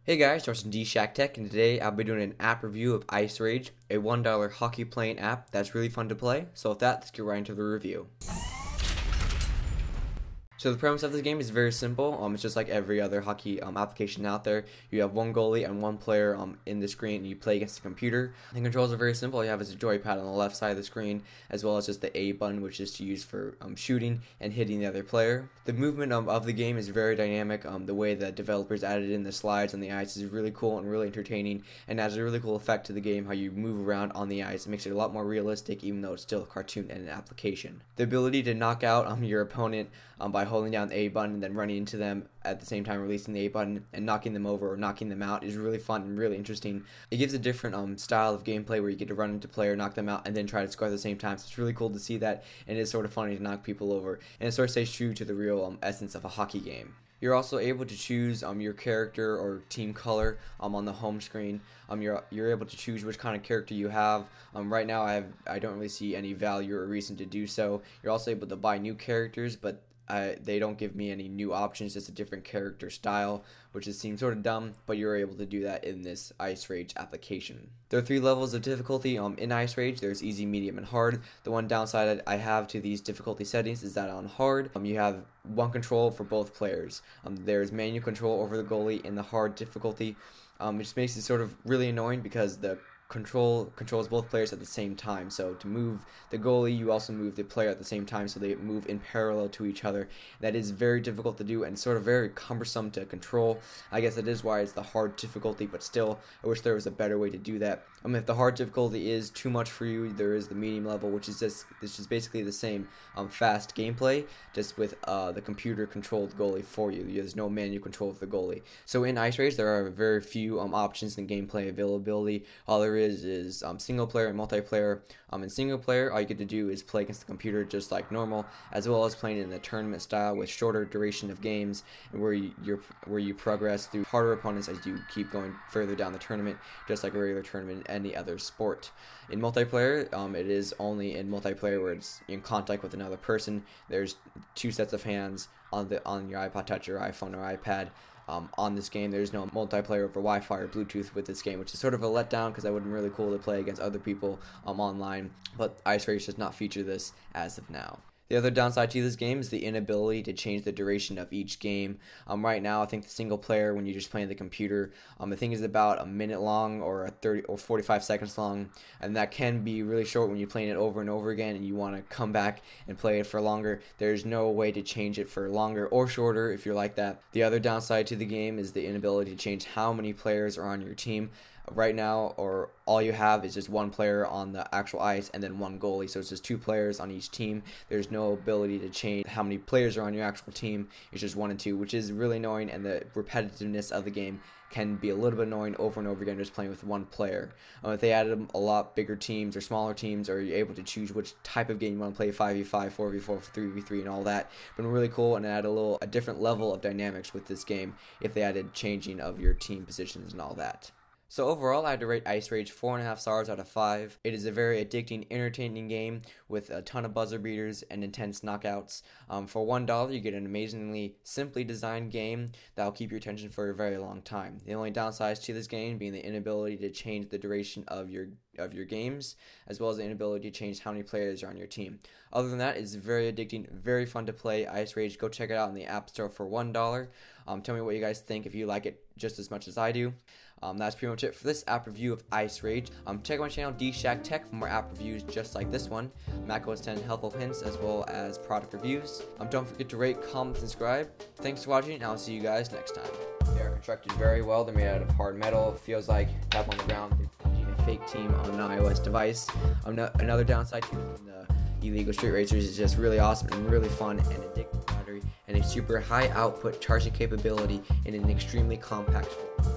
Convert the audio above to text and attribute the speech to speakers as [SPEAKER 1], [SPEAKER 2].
[SPEAKER 1] Hey guys, Justin Dshacktech, and today I'll be doing an app review of Ice Rage, a $1 hockey playing app that's really fun to play. So with that, let's get right into the review. So the premise of this game is very simple. It's just like every other hockey application out there. You have one goalie and one player in the screen, and you play against the computer. The controls are very simple. You have a joypad on the left side of the screen, as well as just the A button, which is to use for shooting and hitting the other player. The movement of the game is very dynamic. The way that developers added in the slides on the ice is really cool and really entertaining, and adds a really cool effect to the game. How you move around on the ice, it makes it a lot more realistic, even though it's still a cartoon and an application. The ability to knock out your opponent by holding down the A button and then running into them at the same time, releasing the A button and knocking them over or knocking them out is really fun and really interesting. It gives a different style of gameplay where you get to run into player, knock them out, and then try to score at the same time. So it's really cool to see that, and it's sort of funny to knock people over, and it sort of stays true to the real essence of a hockey game. You're also able to choose your character or team color on the home screen. You're able to choose which kind of character you have. Right now I don't really see any value or reason to do so. You're also able to buy new characters, but they don't give me any new options, just a different character style, which seems sort of dumb, but you're able to do that in this Ice Rage application. There are 3 levels of difficulty in Ice Rage. There's easy, medium, and hard. The one downside I have to these difficulty settings is that on hard, you have one control for both players. There's manual control over the goalie in the hard difficulty, which makes it sort of really annoying because the controls both players at the same time. So to move the goalie, you also move the player at the same time, so they move in parallel to each other. That is very difficult to do and sort of very cumbersome to control. I guess that is why it's the hard difficulty, but still, I wish there was a better way to do that. If the hard difficulty is too much for you, there is the medium level, which is basically the same fast gameplay, just with the computer controlled goalie for you. There's no manual control of the goalie. So in Ice Rage, there are very few options in gameplay availability. All there is single player and multiplayer. In single player, all you get to do is play against the computer just like normal, as well as playing in the tournament style with shorter duration of games, and where you progress through harder opponents as you keep going further down the tournament, just like a regular tournament in any other sport. In multiplayer, it is only in multiplayer where it's in contact with another person. There's 2 sets of hands on your iPod Touch, your iPhone, or iPad. On this game, there's no multiplayer over Wi-Fi or Bluetooth with this game, which is sort of a letdown because that would have been really cool to play against other people online, but Ice Rage does not feature this as of now. The other downside to this game is the inability to change the duration of each game. Right now, I think the single player, when you're just playing the computer, the thing is about a minute long or 30 or 45 seconds long, and that can be really short when you're playing it over and over again and you want to come back and play it for longer. There's no way to change it for longer or shorter if you're like that. The other downside to the game is the inability to change how many players are on your team. Right now, or all you have is just one player on the actual ice and then one goalie, so it's just 2 players on each team. There's no ability to change how many players are on your actual team. It's just 1 and 2, which is really annoying, and the repetitiveness of the game can be a little bit annoying over and over again just playing with one player. If they added a lot bigger teams or smaller teams, or you're able to choose which type of game you want to play, 5v5, 4v4, 3v3, and all that, been really cool, and add a different level of dynamics with this game if they added changing of your team positions and all that. So overall, I had to rate Ice Rage 4.5 stars out of 5. It is a very addicting, entertaining game with a ton of buzzer beaters and intense knockouts. For $1, you get an amazingly simply designed game that will keep your attention for a very long time. The only downsides to this game being the inability to change the duration of your games, as well as the inability to change how many players are on your team. Other than that, it's very addicting, very fun to play. Ice Rage, go check it out in the App Store for $1. Tell me what you guys think if you like it just as much as I do. That's pretty much it for this app review of Ice Rage. Check out my channel Dshacktech for more app reviews just like this one, macOS 10 helpful hints, as well as product reviews. Don't forget to rate, comment, and subscribe. Thanks for watching, and I'll see you guys next time. They are constructed very well. They're made out of hard metal. It feels like tap on the ground. They're teaching a fake team on an iOS device. Another downside to the illegal street racers is just really awesome and really fun and addictive battery and a super high output charging capability in an extremely compact form.